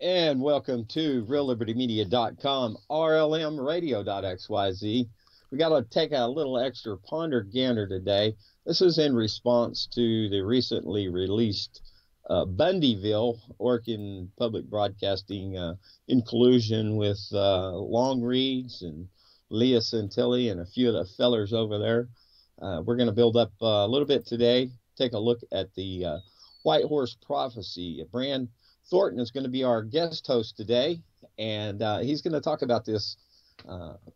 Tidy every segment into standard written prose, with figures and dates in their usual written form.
And welcome to reallibertymedia.com, rlmradio.xyz. We got to take a little extra ponder gander today. This is in response to the recently released Bundyville, Oregon Public Broadcasting in collusion with Long Reeds and Leah Santilli and a few of the fellers over there. We're going to build up a little bit today, take a look at the White Horse Prophecy. Brand Thornton is going to be our guest host today, and he's going to talk about this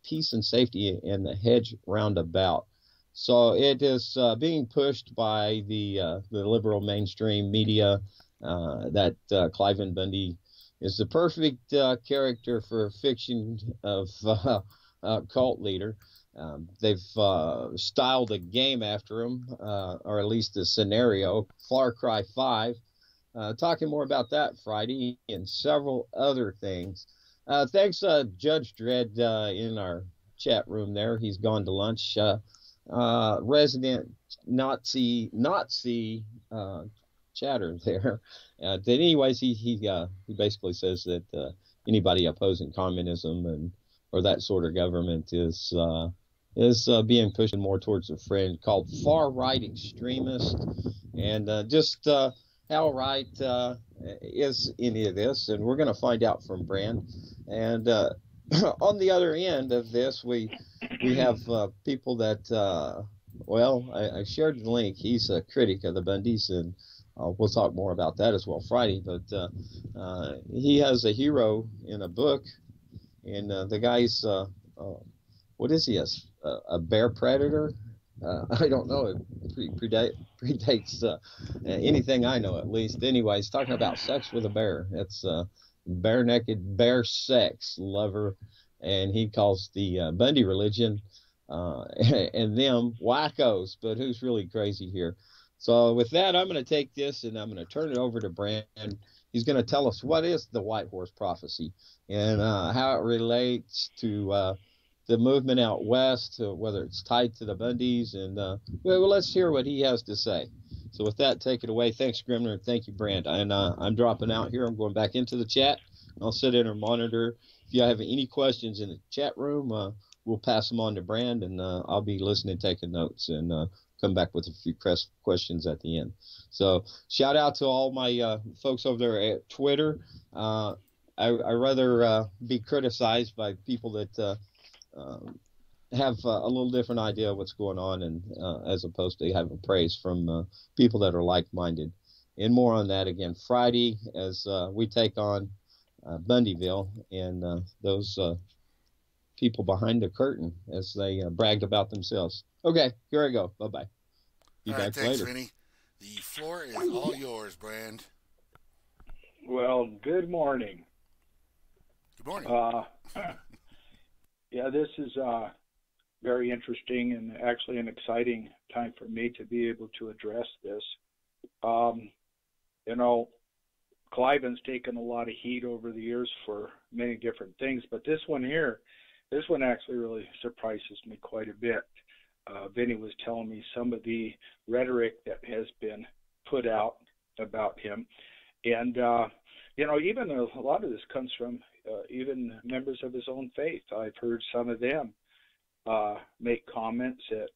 peace and safety in the hedge roundabout. So it is being pushed by the liberal mainstream media that Cliven Bundy is the perfect character for a fiction of cult leader. They've styled a game after him, or at least a scenario, Far Cry 5. Talking more about that Friday and several other things. Thanks, Judge Dredd in our chat room there. He's gone to lunch. Resident Nazi chatter there. Anyways, he basically says that anybody opposing communism or that sort of government is being pushed more towards a friend called far-right extremist, and just how right is any of this, and we're going to find out from Brand. And on the other end of this, we have people that, I shared the link. He's a critic of the Bundys, and we'll talk more about that as well Friday. But he has a hero in a book, and the guy's, what is he, a bear predator? I don't know. It predates anything I know, at least. Anyways, talking about sex with a bear. It's bare-naked bear sex lover, and he calls the Bundy religion and them wackos. But who's really crazy here? So with that, I'm going to take this and I'm going to turn it over to Brand. He's going to tell us what is the White Horse Prophecy and how it relates to the movement out west, whether it's tied to the Bundys, and well, let's hear what he has to say. So with that, take it away. Thanks, Grimner, and thank you, Brand. And I'm dropping out here. I'm going back into the chat. I'll sit in and monitor. If you have any questions in the chat room, we'll pass them on to Brand, and I'll be listening, taking notes, and come back with a few questions at the end. So shout out to all my folks over there at Twitter. I rather be criticized by people that have a little different idea of what's going on, and as opposed to having praise from people that are like-minded. And more on that again Friday as we take on Bundyville and those people behind the curtain as they bragged about themselves. Okay, here I go. Bye-bye. Be all back right, thanks, later. Vinny. The floor is all yours, Brand. Well, good morning. Good morning. Yeah, this is very interesting and actually an exciting time for me to be able to address this. Cliven's taken a lot of heat over the years for many different things, but this one actually really surprises me quite a bit. Vinny was telling me some of the rhetoric that has been put out about him, and even a lot of this comes from even members of his own faith. I've heard some of them make comments that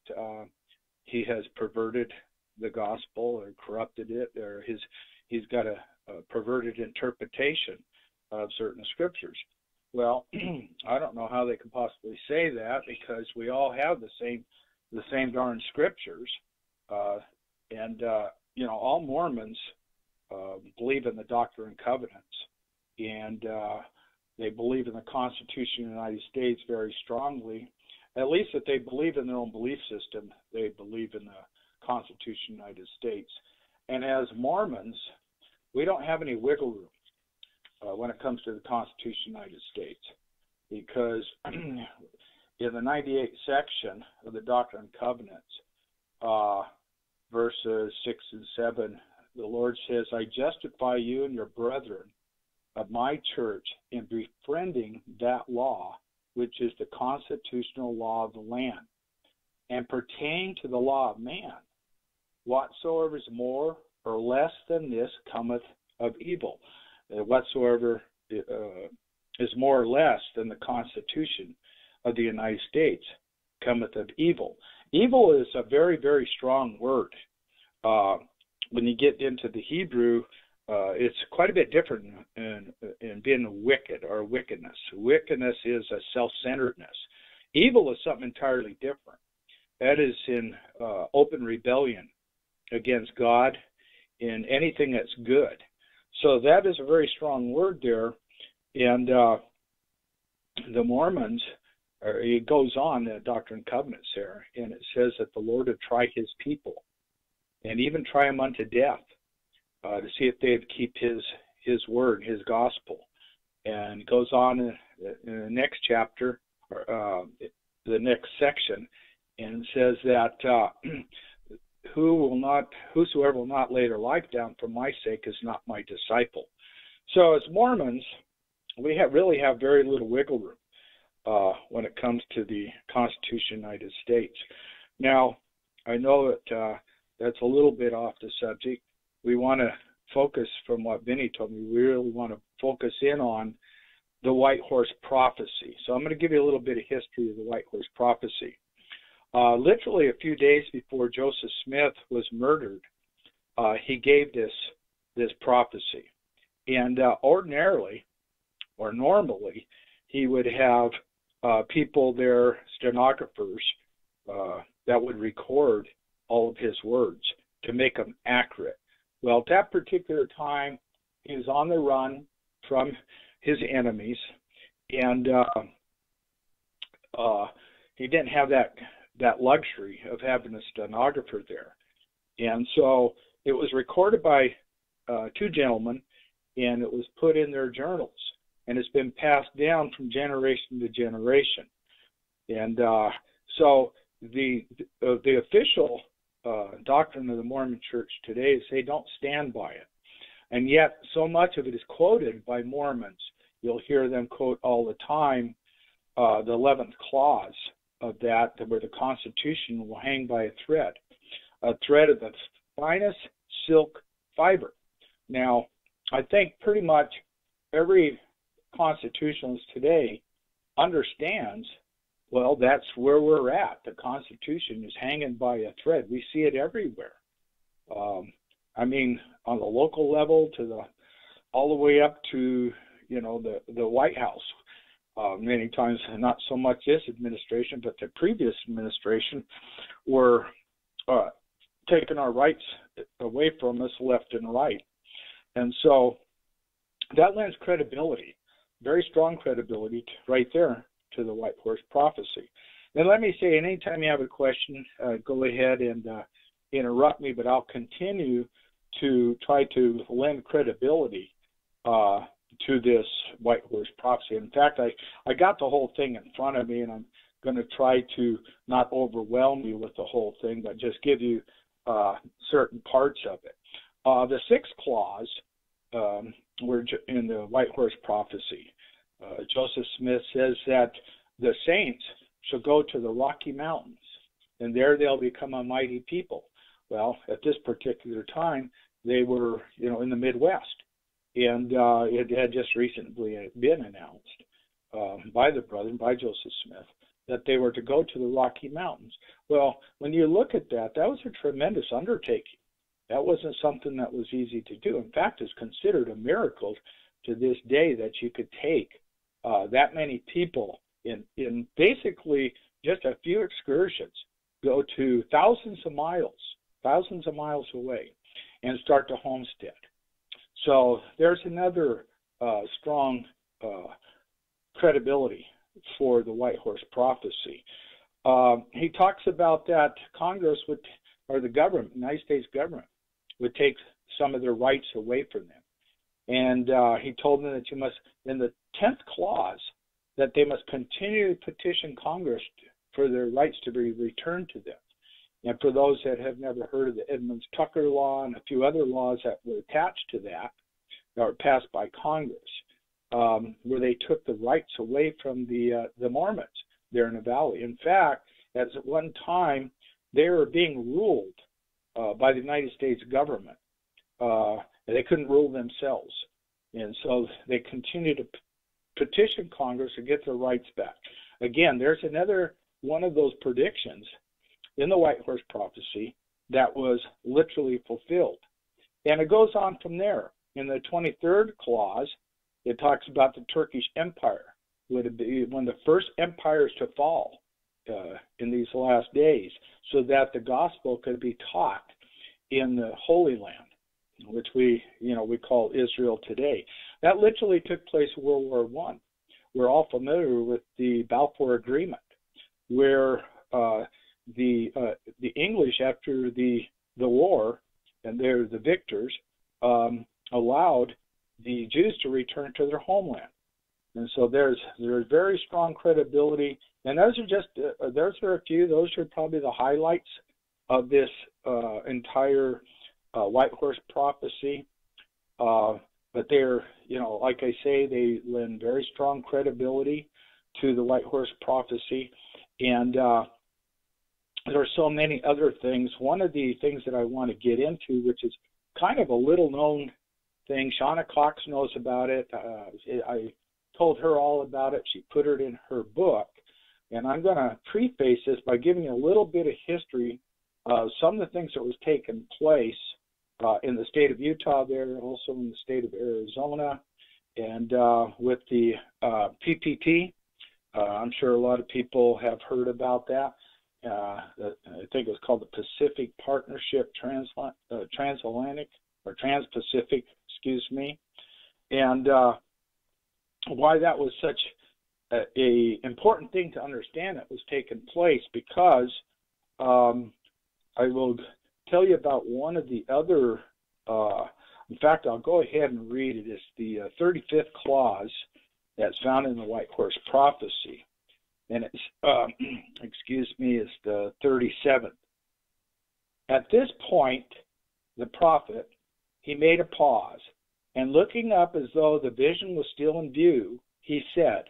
he has perverted the gospel or corrupted it, or he's got a perverted interpretation of certain scriptures. Well, I don't know how they can possibly say that, because we all have the same darn scriptures, and all Mormons believe in the Doctrine and Covenants, and they believe in the Constitution of the United States very strongly. At least that they believe in their own belief system. They believe in the Constitution of the United States. And as Mormons, we don't have any wiggle room when it comes to the Constitution of the United States, because in the 98th section of the Doctrine and Covenants, verses 6 and 7, the Lord says, I justify you and your brethren of my church in befriending that law, which is the constitutional law of the land, and pertaining to the law of man, whatsoever is more or less than this cometh of evil. Whatsoever is more or less than the Constitution of the United States, cometh of evil. Evil is a very, very strong word. When you get into the Hebrew, it's quite a bit different in being wicked or wickedness. Wickedness is a self-centeredness. Evil is something entirely different. That is in open rebellion against God in anything that's good. So that is a very strong word there. And the Mormons, it goes on, the Doctrine and Covenants there, and it says that the Lord would try his people and even try them unto death to see if they'd keep his word, his gospel. And it goes on in the next chapter, the next section, and says that whosoever will not lay their life down for my sake is not my disciple. So as Mormons, we really have very little wiggle room when it comes to the Constitution of the United States. Now, I know that that's a little bit off the subject. We want to focus, from what Vinny told me, we really want to focus in on the White Horse Prophecy. So I'm going to give you a little bit of history of the White Horse Prophecy. Literally a few days before Joseph Smith was murdered, he gave this prophecy. And ordinarily, or normally, he would have people there, stenographers, that would record all of his words to make them accurate. Well, at that particular time, he was on the run from his enemies, and he didn't have that luxury of having a stenographer there. And so it was recorded by two gentlemen, and it was put in their journals, and it's been passed down from generation to generation. And so the official doctrine of the Mormon Church today is they don't stand by it. And yet so much of it is quoted by Mormons. You'll hear them quote all the time the 11th clause of that, where the Constitution will hang by a thread of the finest silk fiber. Now, I think pretty much every constitutionalist today understands, well, that's where we're at. The Constitution is hanging by a thread. We see it everywhere. I mean, on the local level all the way up to, the White House. Many times, not so much this administration, but the previous administration were taking our rights away from us left and right. And so that lends credibility, very strong credibility right there to the White Horse Prophecy. Then let me say, anytime you have a question, go ahead and interrupt me, but I'll continue to try to lend credibility to this White Horse Prophecy. In fact, I got the whole thing in front of me, and I'm going to try to not overwhelm you with the whole thing, but just give you certain parts of it. The sixth clause were in the White Horse Prophecy. Joseph Smith says that the saints shall go to the Rocky Mountains, and there they'll become a mighty people. Well, at this particular time, they were, in the Midwest, and it had just recently been announced by the brethren, by Joseph Smith, that they were to go to the Rocky Mountains. Well, when you look at that was a tremendous undertaking. That wasn't something that was easy to do. In fact, it's considered a miracle to this day that you could take that many people in basically just a few excursions, go to thousands of miles away, and start to homestead. So there's another strong credibility for the White Horse Prophecy. He talks about that Congress or the government, the United States government, would take some of their rights away from them. And he told them that you must, in the 10th clause, that they must continue to petition Congress for their rights to be returned to them. And for those that have never heard of the Edmunds-Tucker Law and a few other laws that were attached to that were passed by Congress, where they took the rights away from the Mormons there in the valley. In fact, at one time, they were being ruled by the United States government. They couldn't rule themselves. And so they continue to petition Congress to get their rights back. Again, there's another one of those predictions in the White Horse Prophecy that was literally fulfilled. And it goes on from there. In the 23rd clause, it talks about the Turkish Empire would be one of the first empires to fall in these last days, so that the gospel could be taught in the Holy Land, which we call Israel today. That literally took place in World War I. We're all familiar with the Balfour Agreement, where the English, after the war, and they're the victors, allowed the Jews to return to their homeland. And so there's very strong credibility. And those are a few. Those are probably the highlights of this entire White Horse Prophecy. But they're, like I say, they lend very strong credibility to the White Horse Prophecy. And there are so many other things. One of the things that I want to get into, which is kind of a little-known thing, Shauna Cox knows about it. I told her all about it. She put it in her book. And I'm going to preface this by giving a little bit of history of some of the things that was taking place in the state of Utah there, also in the state of Arizona, and with the PPP. I'm sure a lot of people have heard about that. I think it was called the Pacific Partnership Transatlantic, or Trans-Pacific, excuse me. And why that was such a important thing to understand that was taking place, because I will tell you about one of the other, in fact, I'll go ahead and read it. It's the 35th clause that's found in the White Horse Prophecy. And it's, it's the 37th. At this point, the prophet, he made a pause, and looking up as though the vision was still in view, he said,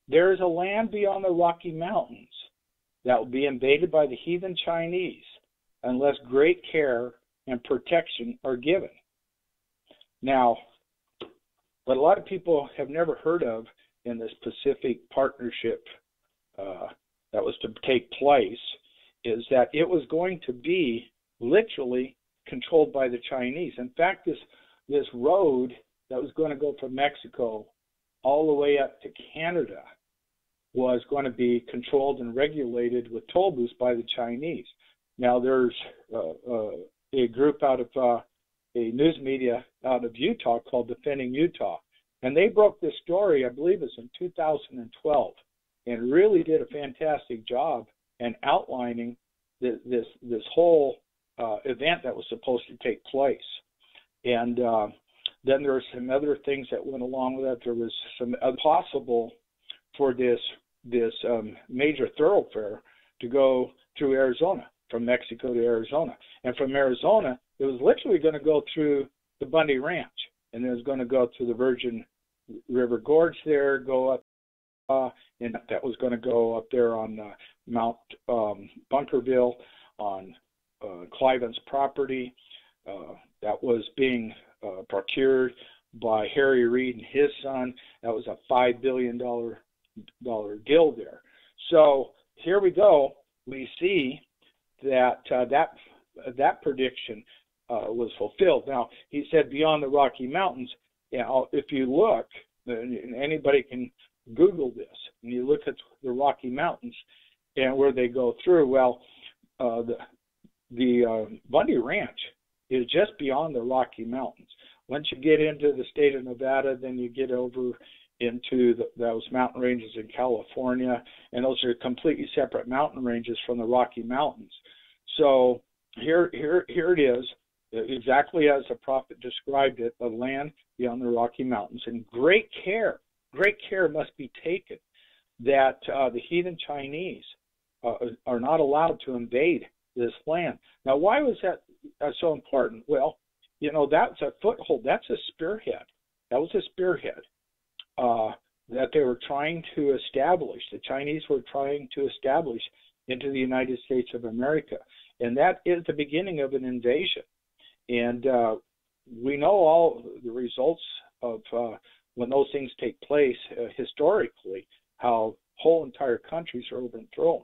"There is a land beyond the Rocky Mountains that will be invaded by the heathen Chinese unless great care and protection are given." Now, what a lot of people have never heard of in this Pacific Partnership that was to take place is that it was going to be literally controlled by the Chinese. In fact, this road that was going to go from Mexico all the way up to Canada was going to be controlled and regulated with toll booths by the Chinese. Now, there's a group out of a news media out of Utah called Defending Utah, and they broke this story, I believe it's in 2012, and really did a fantastic job in outlining this whole event that was supposed to take place. And then there were some other things that went along with that. There was some possible for this major thoroughfare to go through Arizona, from Mexico to Arizona. And from Arizona, it was literally going to go through the Bundy Ranch, and it was going to go through the Virgin River Gorge there, go up, and that was going to go up there on Mount Bunkerville, on Cliven's property. That was being procured by Harry Reid and his son. That was a $5 billion deal there. So here we go. We see that that prediction was fulfilled. Now, he said beyond the Rocky Mountains. If you look, anybody can Google this, and you look at the Rocky Mountains and where they go through. Well, the Bundy Ranch is just beyond the Rocky Mountains. Once you get into the state of Nevada, then you get over into those mountain ranges in California, and those are completely separate mountain ranges from the Rocky Mountains. So here it is, exactly as the prophet described it, the land beyond the Rocky Mountains. And great care must be taken that the heathen Chinese are not allowed to invade this land. Now, why was that so important? Well, that's a foothold. That's a spearhead. That was a spearhead that they were trying to establish. The Chinese were trying to establish into the United States of America. And that is the beginning of an invasion. And we know all the results of when those things take place historically, how whole entire countries are overthrown.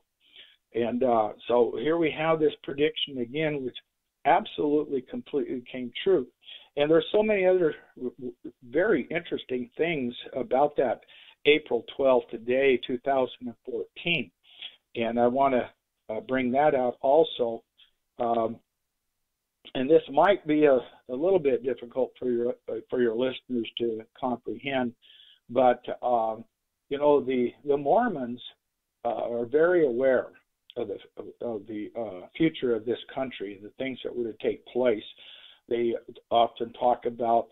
And so here we have this prediction again, which absolutely completely came true. And there's so many other very interesting things about that April 12th today, 2014. And I want to bring that out also. And this might be a little bit difficult for your listeners to comprehend, but you know, the Mormons are very aware of the future of this country, the things that were to take place. They often talk about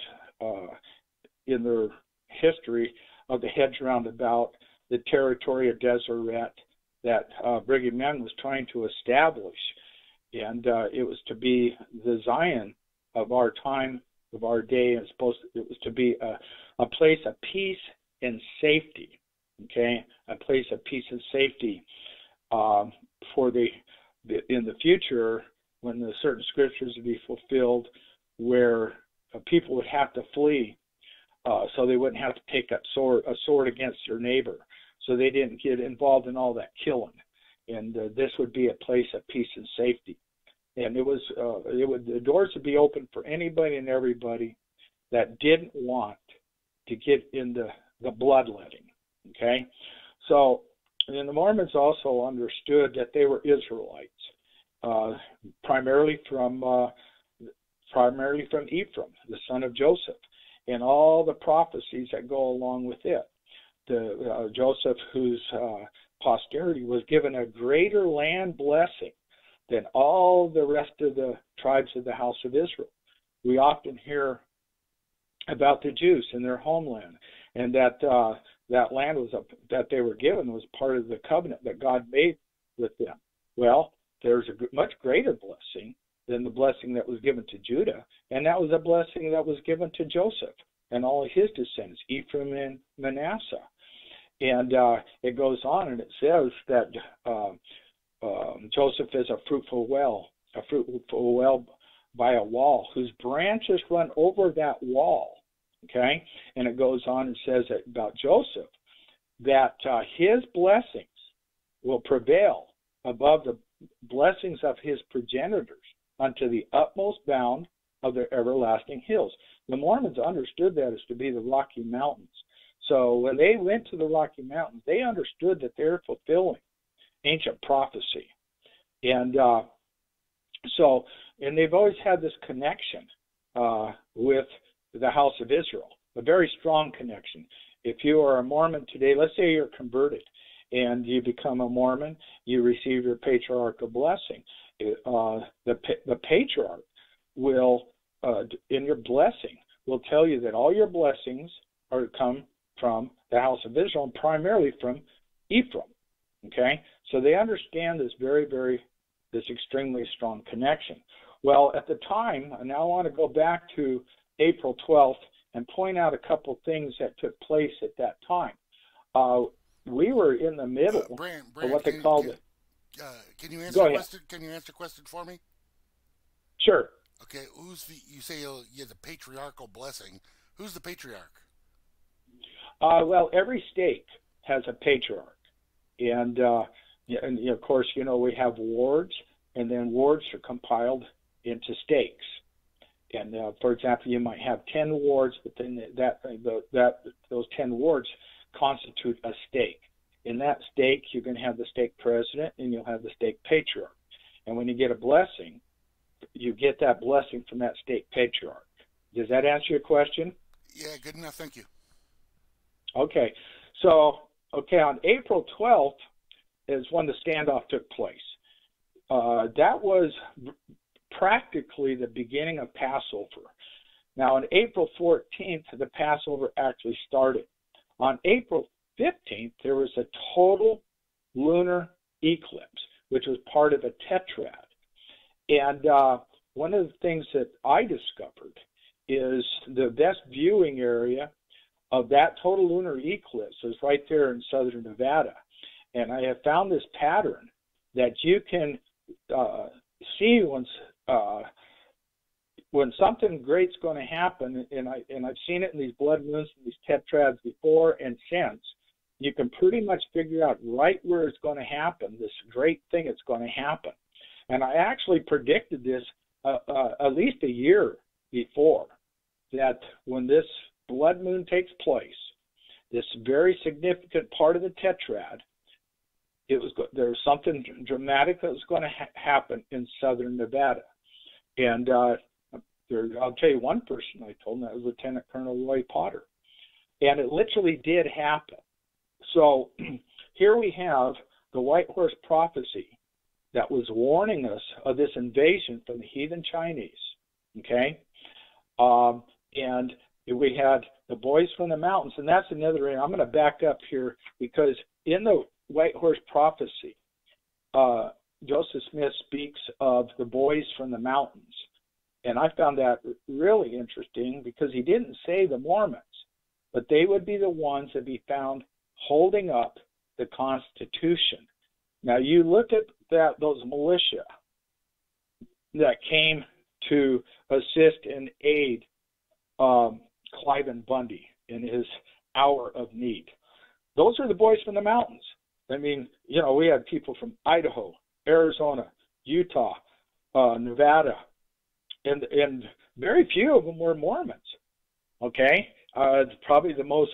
in their history of the hedge roundabout, the territory of Deseret that Brigham Young was trying to establish. And it was to be the Zion of our time, of our day, and it was to be a place of peace and safety, okay? A place of peace and safety for in the future, when the certain scriptures would be fulfilled, where people would have to flee, so they wouldn't have to take a sword against their neighbor, so they didn't get involved in all that killing. And this would be a place of peace and safety. And the doors would be open for anybody and everybody that didn't want to get into the bloodletting. Okay, so and the Mormons also understood that they were Israelites, primarily from Ephraim, the son of Joseph, and all the prophecies that go along with it. Joseph, whose posterity was given a greater land blessing than all the rest of the tribes of the house of Israel. We often hear about the Jews and their homeland, and that that land that they were given was part of the covenant that God made with them. Well, there's a much greater blessing than the blessing that was given to Judah, and that was a blessing that was given to Joseph and all of his descendants, Ephraim and Manasseh. And it goes on, and it says that Joseph is a fruitful well by a wall, whose branches run over that wall. Okay, and it goes on and says about Joseph that his blessings will prevail above the blessings of his progenitors unto the utmost bound of their everlasting hills. The Mormons understood that as to be the Rocky Mountains. So when they went to the Rocky Mountains, they understood that they're fulfilling ancient prophecy. And and they've always had this connection with the house of Israel, a very strong connection. If you are a Mormon today, let's say you're converted and you become a Mormon, you receive your patriarchal blessing. The patriarch will, in your blessing, will tell you that all your blessings are to come from the house of Israel, and primarily from Ephraim. Okay, so they understand this this extremely strong connection. Well, at the time, and now I want to go back to April 12th and point out a couple things that took place at that time. We were in the middle of what they called it. Can you answer the question? Can you answer the question for me? Sure. Okay, you say the patriarchal blessing. Who's the patriarch? Well, every state has a patriarch. And of course, we have wards, and then wards are compiled into stakes. And for example, you might have 10 wards, but then those 10 wards constitute a stake. In that stake, you're going to have the stake president, and you'll have the stake patriarch. And when you get a blessing, you get that blessing from that stake patriarch. Does that answer your question? Yeah, good enough. Thank you. Okay. So, on April 12th is when the standoff took place. That was practically the beginning of Passover. Now, on April 14th, the Passover actually started. On April 15th, there was a total lunar eclipse, which was part of a tetrad. And one of the things that I discovered is the best viewing area of that total lunar eclipse is right there in southern Nevada. And I have found this pattern that you can see when something great's going to happen, and I've seen it in these blood moons and these tetrads before and since, you can pretty much figure out right where it's going to happen, this great thing that's going to happen. And I actually predicted this at least a year before, that when this blood moon takes place, this very significant part of the tetrad, there was something dramatic that was going to happen in southern Nevada. And I'll tell you one person I told, and that was Lieutenant Colonel Roy Potter. And it literally did happen. So here we have the White Horse Prophecy that was warning us of this invasion from the heathen Chinese, okay? And we had the boys from the mountains, and that's another area. I'm going to back up here, because in the White Horse Prophecy, Joseph Smith speaks of the boys from the mountains. And I found that really interesting, because he didn't say the Mormons, but they would be the ones that be found holding up the Constitution. Now, you look at those militia that came to assist and aid Cliven Bundy in his hour of need. Those are the boys from the mountains. I mean, you know, we had people from Idaho, Arizona, Utah, Nevada, and very few of them were Mormons. Okay, probably the most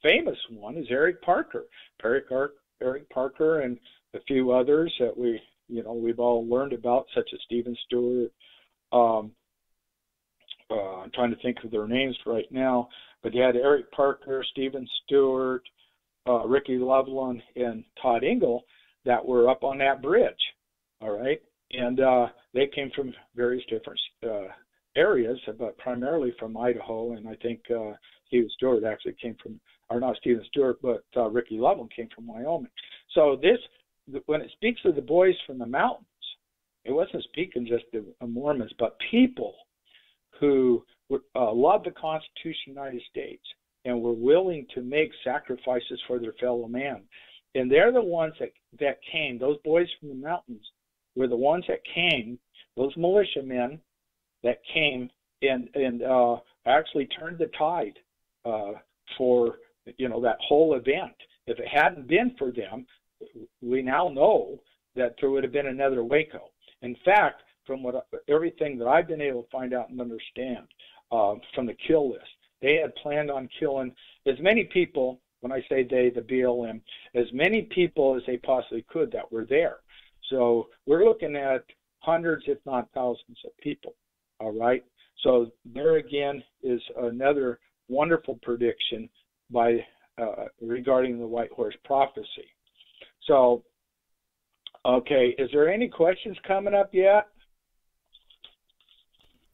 famous one is Eric Parker. Eric Parker and a few others that we've all learned about, such as Stephen Stewart. I'm trying to think of their names right now, but you had Eric Parker, Stephen Stewart, Ricky Loveland, and Todd Engel that were up on that bridge. All right, and they came from various different areas, but primarily from Idaho, and I think Stephen Stewart actually came from, or not Stephen Stewart, but Ricky Loveland came from Wyoming. So when it speaks of the boys from the mountains, it wasn't speaking just of Mormons, but people who loved the Constitution of the United States and were willing to make sacrifices for their fellow man. And they're the ones that came. Those boys from the mountains were the ones that came, those militiamen that came and actually turned the tide for that whole event. If it hadn't been for them, we now know that there would have been another Waco. In fact, from everything that I've been able to find out and understand from the kill list, they had planned on killing as many people, when I say they, the BLM, as many people as they possibly could that were there. So we're looking at hundreds, if not thousands of people, all right? So there again is another wonderful prediction regarding the White Horse Prophecy. So, okay, is there any questions coming up yet?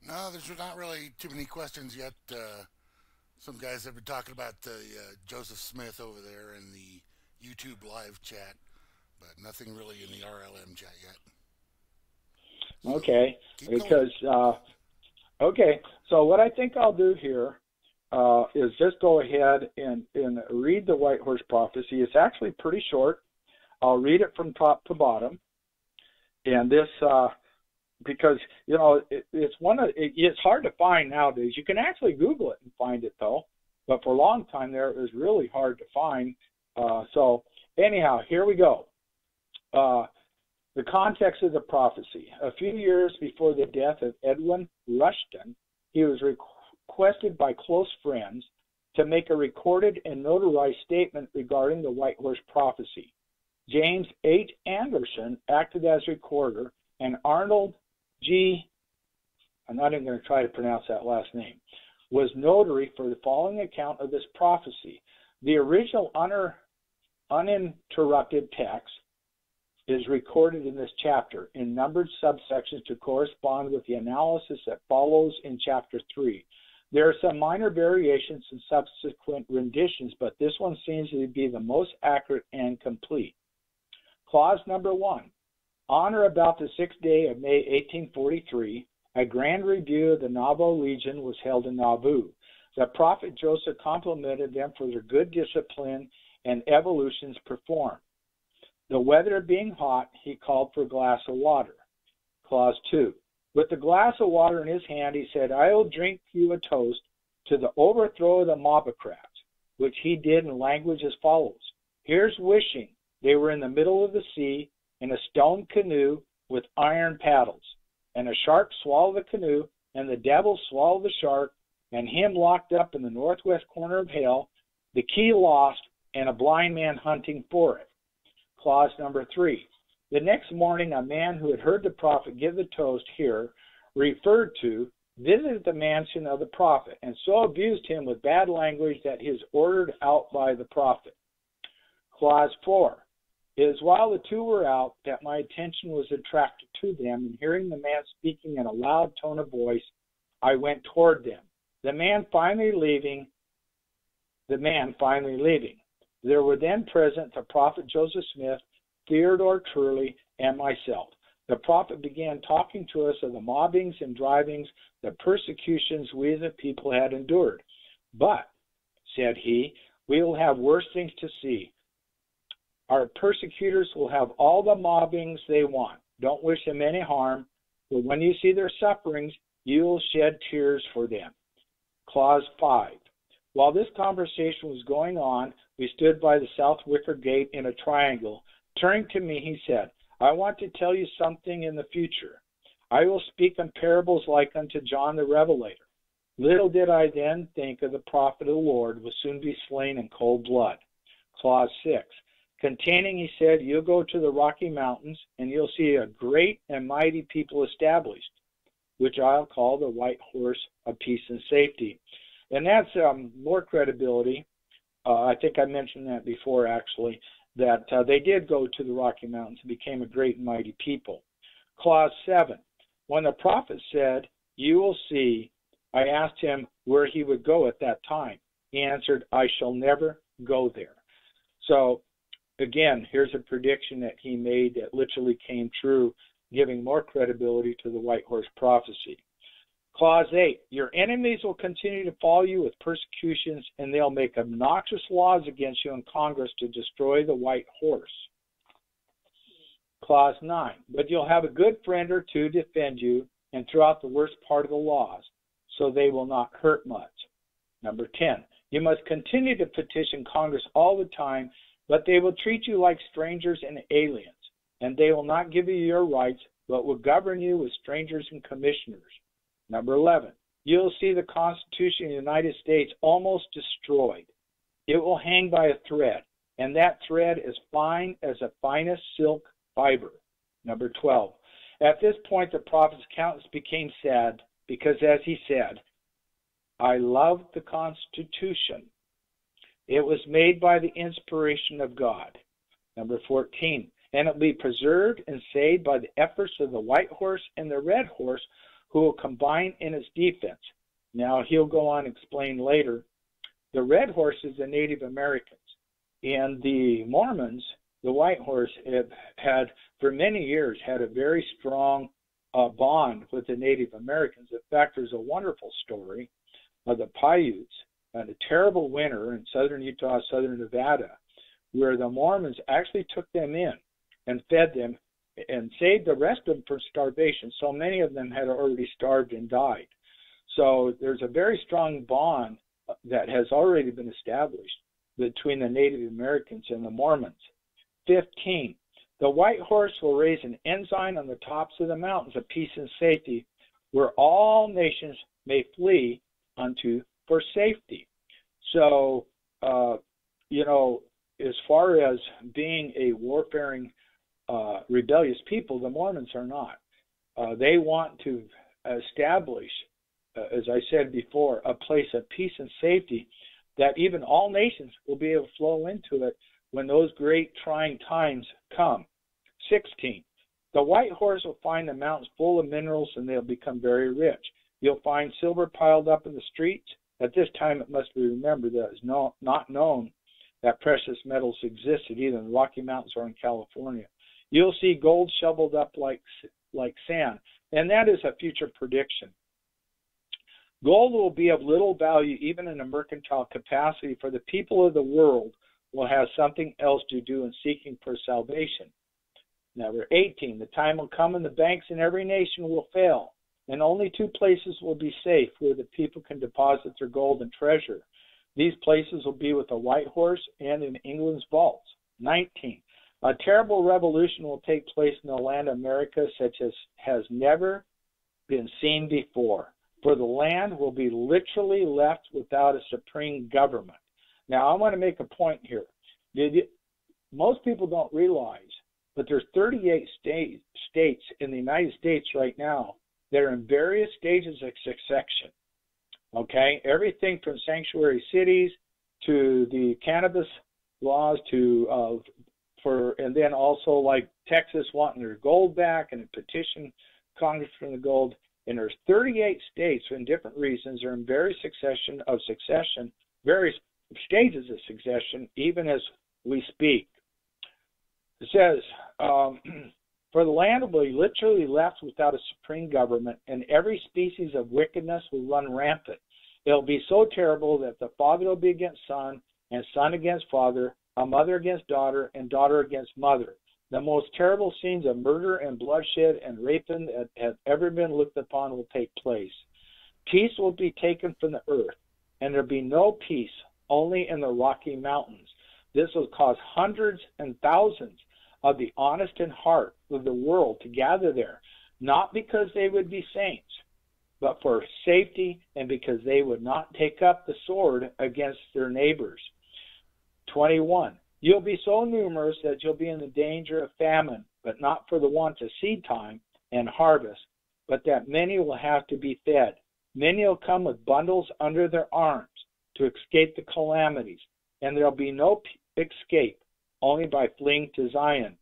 No, there's not really too many questions yet. Some guys have been talking about Joseph Smith over there in the YouTube live chat, but nothing really in the RLM chat yet. So okay, because okay, so what I think I'll do here is just go ahead and read the White Horse Prophecy. It's actually pretty short. I'll read it from top to bottom, and this because it's hard to find nowadays. You can actually Google it and find it though, but for a long time there it was really hard to find. So anyhow, here we go. The context of the prophecy. A few years before the death of Edwin Rushton, he was requested by close friends to make a recorded and notarized statement regarding the White Horse Prophecy. James H. Anderson acted as recorder, and Arnold G. I'm not even going to try to pronounce that last name, was notary for the following account of this prophecy. The original uninterrupted text is recorded in this chapter in numbered subsections to correspond with the analysis that follows in chapter 3. There are some minor variations in subsequent renditions, but this one seems to be the most accurate and complete. Clause number 1. On or about the 6th day of May 1843, a grand review of the Nauvoo Legion was held in Nauvoo. The prophet Joseph complimented them for their good discipline and evolutions performed. The weather being hot, he called for a glass of water. Clause 2. With the glass of water in his hand, he said, I will drink you a toast to the overthrow of the mobocrats, which he did in language as follows. Here's wishing they were in the middle of the sea in a stone canoe with iron paddles, and a shark swallowed the canoe, and the devil swallowed the shark, and him locked up in the northwest corner of hell, the key lost, and a blind man hunting for it. Clause number 3. The next morning, a man who had heard the prophet give the toast here, referred to, visited the mansion of the prophet, and so abused him with bad language that he is ordered out by the prophet. Clause 4. It is while the two were out that my attention was attracted to them, and hearing the man speaking in a loud tone of voice, I went toward them. The man finally leaving. There were then present the prophet Joseph Smith, Theodore Truly, and myself. The prophet began talking to us of the mobbings and drivings, the persecutions we the people had endured. But, said he, we will have worse things to see. Our persecutors will have all the mobbings they want. Don't wish them any harm, but when you see their sufferings, you will shed tears for them. Clause 5. While this conversation was going on, we stood by the south wicker gate in a triangle. Turning to me, he said, I want to tell you something in the future. I will speak in parables like unto John the Revelator. Little did I then think of the prophet of the Lord would soon be slain in cold blood. Clause 6. Containing, he said, you'll go to the Rocky Mountains, and you'll see a great and mighty people established, which I'll call the white horse of peace and safety. And that's more credibility. I think I mentioned that before, actually, that they did go to the Rocky Mountains and became a great and mighty people. Clause 7. When the prophet said, you will see, I asked him where he would go at that time. He answered, I shall never go there. So, again, here's a prediction that he made that literally came true, giving more credibility to the white horse prophecy. Clause 8, your enemies will continue to follow you with persecutions, and they'll make obnoxious laws against you in Congress to destroy the white horse. Clause 9, but you'll have a good friend or two to defend you and throughout the worst part of the laws, so they will not hurt much. Number 10, you must continue to petition Congress all the time, but they will treat you like strangers and aliens, and they will not give you your rights, but will govern you with strangers and commissioners. Number 11, you'll see the Constitution of the United States almost destroyed. It will hang by a thread, and that thread is fine as the finest silk fiber. Number 12, at this point the prophet's countenance became sad, because as he said, I love the Constitution. It was made by the inspiration of God. Number 14, and it will be preserved and saved by the efforts of the white horse and the red horse, who will combine in its defense. Now, he'll go on and explain later. The red horse is the Native Americans, and the Mormons, the white horse, have had, for many years, had a very strong bond with the Native Americans. In fact, there's a wonderful story of the Paiutes and a terrible winter in southern Utah, southern Nevada, where the Mormons actually took them in and fed them and saved the rest of them from starvation. So many of them had already starved and died. So there's a very strong bond that has already been established between the Native Americans and the Mormons. 15, the white horse will raise an ensign on the tops of the mountains of peace and safety, where all nations may flee unto for safety. So, as far as being a warfaring rebellious people, the Mormons are not. They want to establish, as I said before, a place of peace and safety that even all nations will be able to flow into it when those great trying times come. 16, the white horse will find the mountains full of minerals and they'll become very rich. You'll find silver piled up in the streets. At this time, it must be remembered that it's not known that precious metals existed either in the Rocky Mountains or in California. You'll see gold shoveled up like sand, and that is a future prediction. Gold will be of little value even in a mercantile capacity, for the people of the world will have something else to do in seeking for salvation. Number 18, the time will come and the banks in every nation will fail, and only 2 places will be safe where the people can deposit their gold and treasure. These places will be with the white horse and in England's vaults. 19. A terrible revolution will take place in the land of America such as has never been seen before, for the land will be literally left without a supreme government. Now, I want to make a point here. Most people don't realize, but there's 38 states in the United States right now that are in various stages of succession. Okay, everything from sanctuary cities to the cannabis laws to and then also like Texas wanting their gold back and a petition Congress for the gold. And there's 38 states for different reasons are in various various stages of succession, even as we speak. It says, for the land will be literally left without a supreme government, and every species of wickedness will run rampant. It will be so terrible that the father will be against son, and son against father, a mother against daughter, and daughter against mother. The most terrible scenes of murder and bloodshed and raping that have ever been looked upon will take place. Peace will be taken from the earth, and there will be no peace, only in the Rocky Mountains. This will cause hundreds and thousands of the honest in heart of the world to gather there, not because they would be saints, but for safety and because they would not take up the sword against their neighbors. 21. You'll be so numerous that you'll be in the danger of famine, but not for the want of seed time and harvest, but that many will have to be fed. Many will come with bundles under their arms to escape the calamities, and there'll be no escape, only by fleeing to Zion.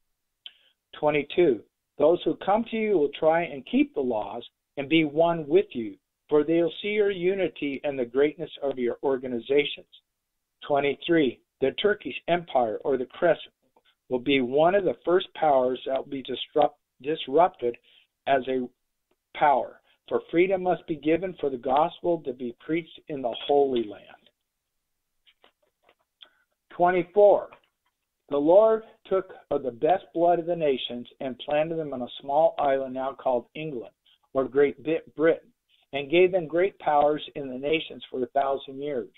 22. Those who come to you will try and keep the laws and be one with you, for they'll see your unity and the greatness of your organizations. 23. The Turkish Empire, or the Crescent, will be one of the first powers that will be disrupted as a power, for freedom must be given for the gospel to be preached in the Holy Land. 24. The Lord took of the best blood of the nations and planted them on a small island now called England, or Great Britain, and gave them great powers in the nations for 1,000 years.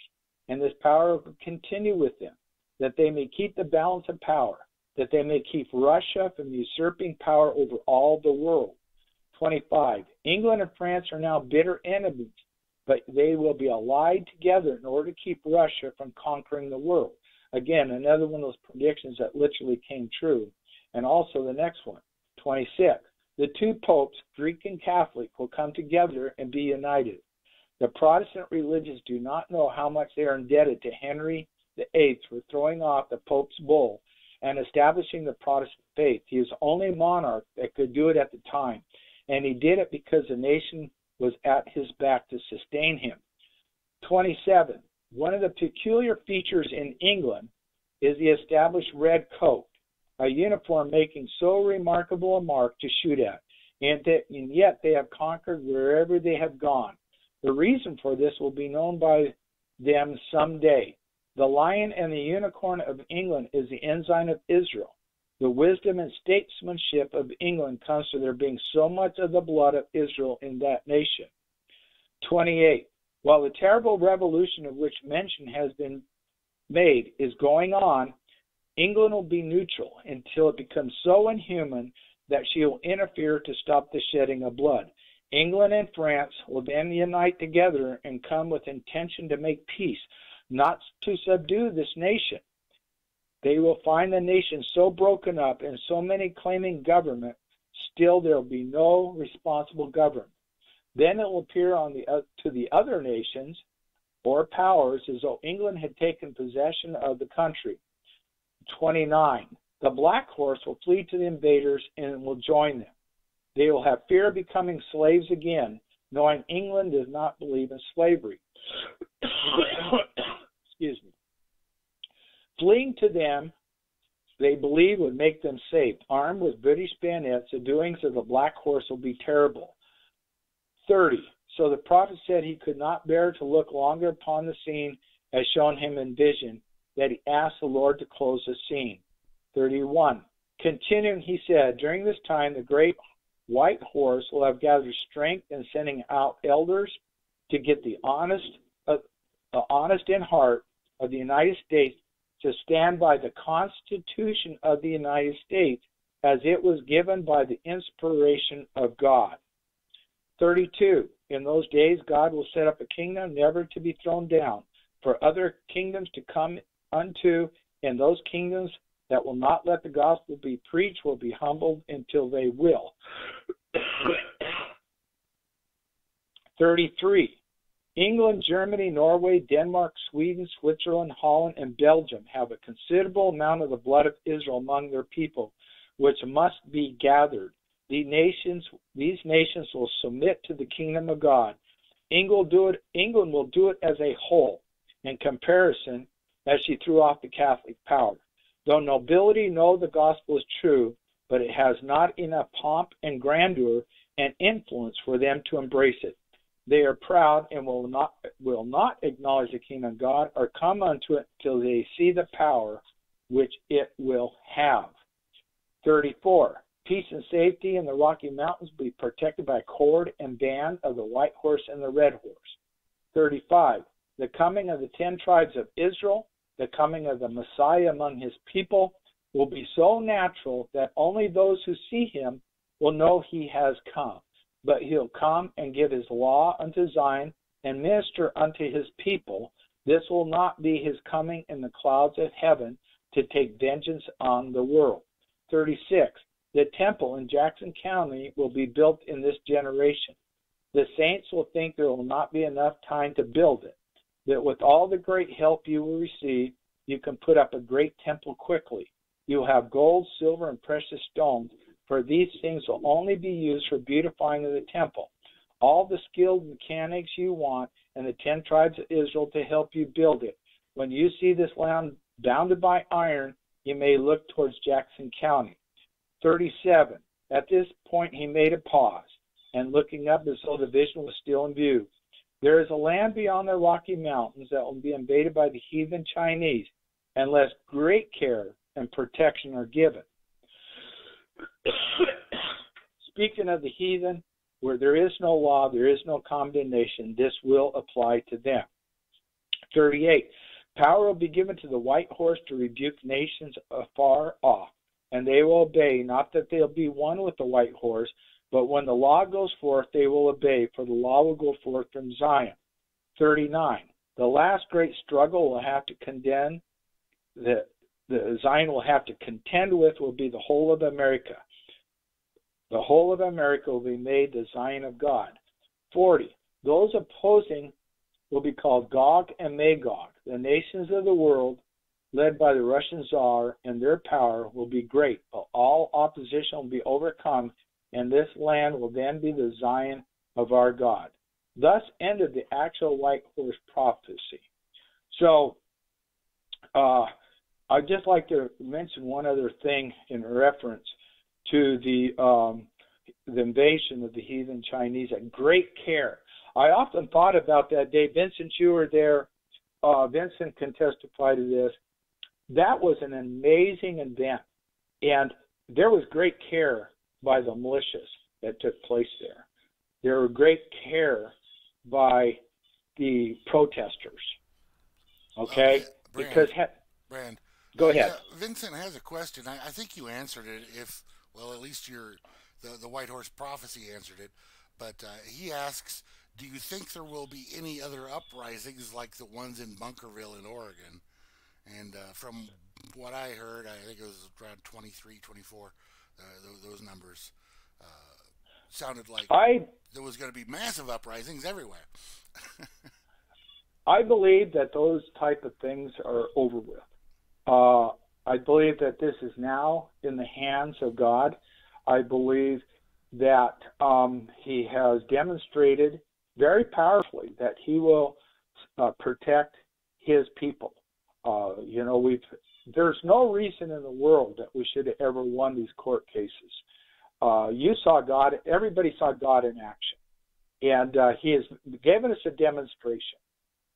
And this power will continue with them, that they may keep the balance of power, that they may keep Russia from usurping power over all the world. 25. England and France are now bitter enemies, but they will be allied together in order to keep Russia from conquering the world. Again, another one of those predictions that literally came true. And also the next one, 26. The 2 popes, Greek and Catholic, will come together and be united. The Protestant religions do not know how much they are indebted to Henry VIII for throwing off the Pope's bull and establishing the Protestant faith. He was the only monarch that could do it at the time, and he did it because the nation was at his back to sustain him. 27. One of the peculiar features in England is the established red coat, a uniform making so remarkable a mark to shoot at, and yet they have conquered wherever they have gone. The reason for this will be known by them someday. The lion and the unicorn of England is the ensign of Israel. The wisdom and statesmanship of England comes to there being so much of the blood of Israel in that nation. 28. While the terrible revolution of which mention has been made is going on, England will be neutral until it becomes so inhuman that she will interfere to stop the shedding of blood. England and France will then unite together and come with intention to make peace, not to subdue this nation. They will find the nation so broken up and so many claiming government, still there will be no responsible government. Then it will appear to the other nations or powers as though England had taken possession of the country. 29. The black horse will flee to the invaders and will join them. They will have fear of becoming slaves again, knowing England does not believe in slavery. Excuse me. Fleeing to them, they believe would make them safe. Armed with British bayonets, the doings of the black horse will be terrible. 30. So the prophet said he could not bear to look longer upon the scene as shown him in vision, that he asked the Lord to close the scene. 31. Continuing, he said, during this time the great white horse will have gathered strength in sending out elders to get the honest in heart of the United States to stand by the Constitution of the United States as it was given by the inspiration of God. 32. In those days, God will set up a kingdom never to be thrown down, for other kingdoms to come unto, and those kingdoms that will not let the gospel be preached will be humbled until they will. 33. England, Germany, Norway, Denmark, Sweden, Switzerland, Holland, and Belgium have a considerable amount of the blood of Israel among their people, which must be gathered. These nations will submit to the kingdom of God. England will do it as a whole, in comparison, as she threw off the Catholic power. Though nobility know the gospel is true, but it has not enough pomp and grandeur and influence for them to embrace it. They are proud and will not acknowledge the kingdom of God or come unto it till they see the power which it will have. 34. Peace and safety in the Rocky Mountains will be protected by cord and band of the white horse and the red horse. 35. The coming of the 10 tribes of Israel, the coming of the Messiah among his people, will be so natural that only those who see him will know he has come. But he'll come and give his law unto Zion and minister unto his people. This will not be his coming in the clouds of heaven to take vengeance on the world. 36. The temple in Jackson County will be built in this generation. The saints will think there will not be enough time to build it, that with all the great help you will receive, you can put up a great temple quickly. You will have gold, silver, and precious stones, for these things will only be used for beautifying of the temple. All the skilled mechanics you want, and the 10 tribes of Israel to help you build it. When you see this land bounded by iron, you may look towards Jackson County. 37. At this point he made a pause, and looking up as though the vision was still in view. There is a land beyond the Rocky Mountains that will be invaded by the heathen Chinese, unless great care and protection are given. Speaking of the heathen, where there is no law, there is no condemnation, this will apply to them. 38. Power will be given to the white horse to rebuke nations afar off, and they will obey, not that they'll be one with the white horse, but when the law goes forth, they will obey, for the law will go forth from Zion. 39. The last great struggle will have to contend, the Zion will have to contend with will be the whole of America. The whole of America will be made the Zion of God. 40. Those opposing will be called Gog and Magog. The nations of the world, led by the Russian Tsar, and their power will be great, but all opposition will be overcome, and this land will then be the Zion of our God. Thus ended the actual white horse prophecy. So, I'd just like to mention one other thing in reference to the invasion of the heathen Chinese at great care. I often thought about that day. Vincent, you were there. Vincent can testify to this. That was an amazing event, and there was great care by the militias that took place there. There was great care by the protesters. Okay? Brand, Brand. Go ahead. Vincent has a question. I think you answered it. At least the White Horse Prophecy answered it. But he asks, do you think there will be any other uprisings like the ones in Bunkerville in Oregon? And from what I heard, I think it was around 23, 24, those numbers sounded like there was going to be massive uprisings everywhere. I believe that those type of things are over with. I believe that this is now in the hands of God. I believe that he has demonstrated very powerfully that he will protect his people. There's no reason in the world that we should have ever won these court cases. You saw God, everybody saw God in action. And he has given us a demonstration.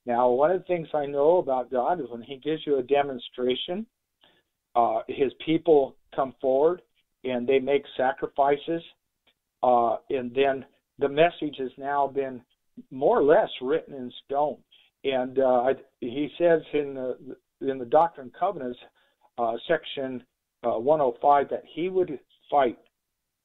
Now, one of the things I know about God is when he gives you a demonstration, his people come forward and they make sacrifices. and then the message has now been more or less written in stone. And he says in the Doctrine and Covenants, section 105, that he would fight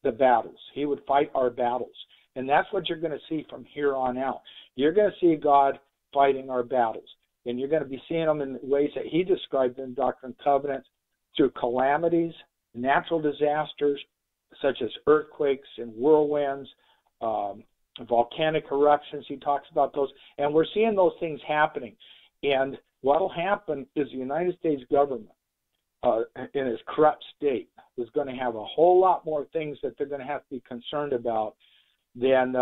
the battles. He would fight our battles. And that's what you're going to see from here on out. You're going to see God fighting our battles. And you're going to be seeing them in ways that he described in Doctrine and Covenants, through calamities, natural disasters, such as earthquakes and whirlwinds, volcanic eruptions. He talks about those. And we're seeing those things happening. And what will happen is the United States government, in its corrupt state, is going to have a whole lot more things that they're going to have to be concerned about than,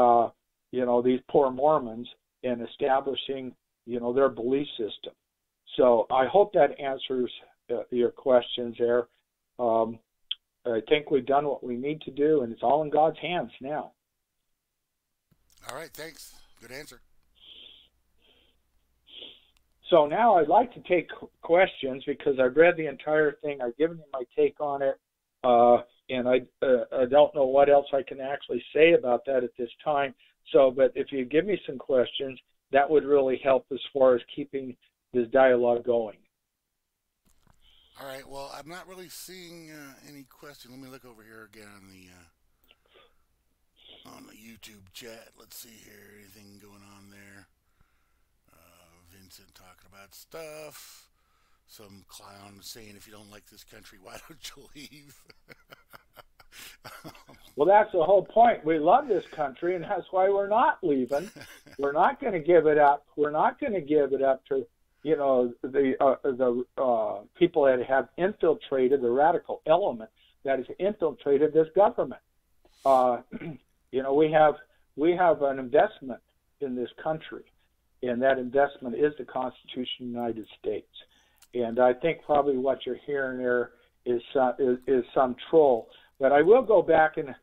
these poor Mormons in establishing, their belief system. So I hope that answers your questions there. I think we've done what we need to do, and it's all in God's hands now. All right, thanks. Good answer. So now I'd like to take questions because I've read the entire thing. I've given you my take on it, and I don't know what else I can actually say about that at this time. So, but if you give me some questions, that would really help as far as keeping this dialogue going. All right. Well, I'm not really seeing any questions. Let me look over here again on the YouTube chat. Let's see here. Anything going on there? Vincent talking about stuff. Some clown saying, if you don't like this country, why don't you leave? Well, that's the whole point. We love this country, and that's why we're not leaving. We're not going to give it up. We're not going to give it up to, the people that have infiltrated, the radical element that has infiltrated this government. We have an investment in this country, and that investment is the Constitution of the United States. And I think probably what you're hearing there is some troll. But I will go back and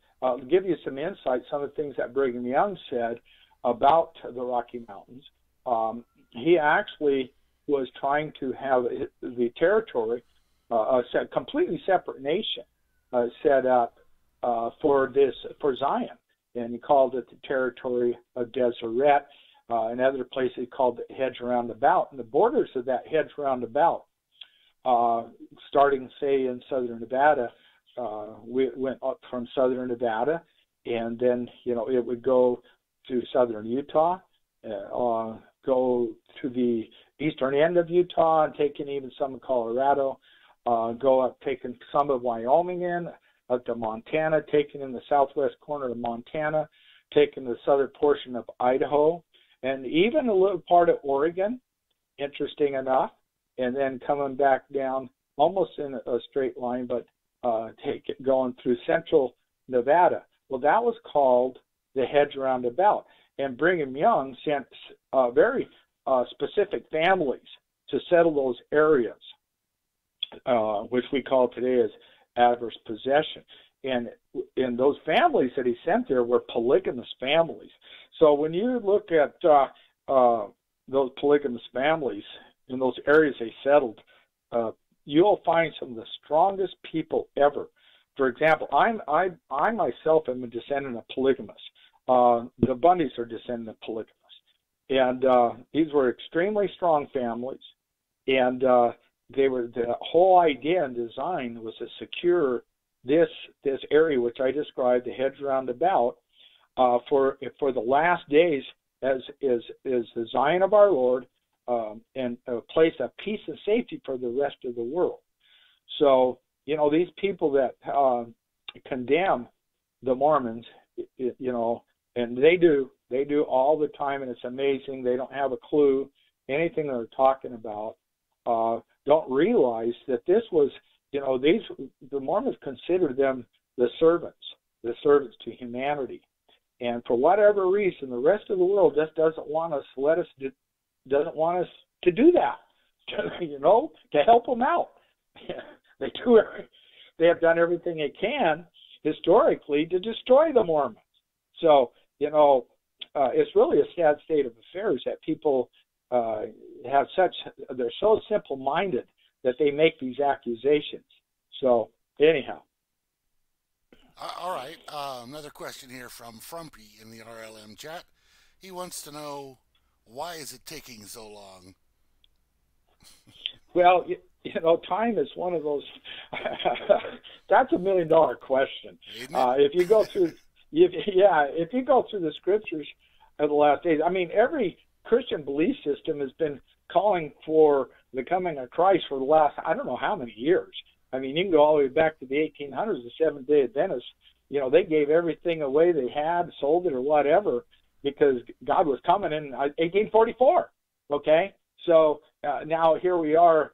give you some insight, some of the things that Brigham Young said about the Rocky Mountains. He actually was trying to have the territory, a completely separate nation, set up for Zion. And he called it the territory of Deseret. In other places, he called it hedge roundabout. And the borders of that hedge roundabout, starting, say, in southern Nevada, we went up from southern Nevada, and then, it would go to southern Utah, go to the eastern end of Utah, and taking even some of Colorado, go up, taking some of Wyoming in, up to Montana, taking in the southwest corner of Montana, taking the southern portion of Idaho, and even a little part of Oregon, interesting enough, and then coming back down almost in a straight line, but going through central Nevada. Well, that was called the hedge roundabout. And Brigham Young sent very specific families to settle those areas, which we call today as adverse possession. And those families that he sent there were polygamous families. So when you look at those polygamous families in those areas they settled, you'll find some of the strongest people ever. For example, I myself am a descendant of polygamists. The Bundys are descendant of polygamists. And these were extremely strong families. And the whole idea and design was to secure this area, which I described, the hedge roundabout, for the last days as the Zion of our Lord, and a place of peace and safety for the rest of the world. So, these people that condemn the Mormons, and they do all the time, and it's amazing. They don't have a clue anything they're talking about. Don't realize that this was, the Mormons consider them the servants to humanity. And for whatever reason, the rest of the world just doesn't want us to do that, to help them out. They have done everything they can historically to destroy the Mormons. So, it's really a sad state of affairs that people they're so simple-minded that they make these accusations. So, anyhow. All right. Another question here from Frumpy in the RLM chat. He wants to know, why is it taking so long? Well, time is one of those. That's $1 million question. Isn't it? If you go through, if you go through the scriptures of the last days, I mean, every Christian belief system has been calling for the coming of Christ for the last, I don't know how many years. I mean, you can go all the way back to the 1800s, the Seventh-day Adventists. They gave everything away they had, sold it or whatever, because God was coming in 1844. Okay, so now here we are.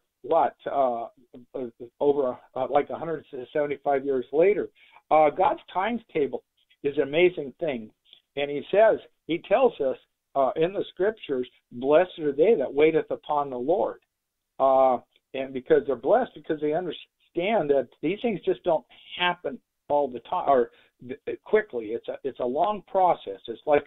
Over like 175 years later. God's timetable is an amazing thing, and He tells us in the scriptures, "Blessed are they that waiteth upon the Lord," and because they're blessed, because they understand that these things just don't happen all the time or quickly. It's a long process. It's like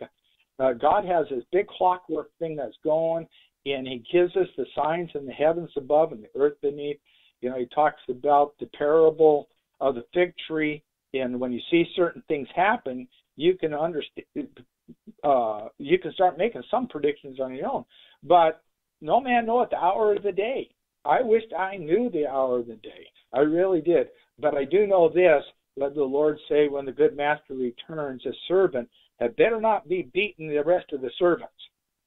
God has this big clockwork thing that's going, and He gives us the signs in the heavens above and the earth beneath. He talks about the parable of the fig tree, and when you see certain things happen, you can understand. You can start making some predictions on your own, but no man knoweth the hour of the day. I wished I knew the hour of the day. I really did, but I do know this: let the Lord say, when the good master returns, a servant had better not be beating the rest of the servants.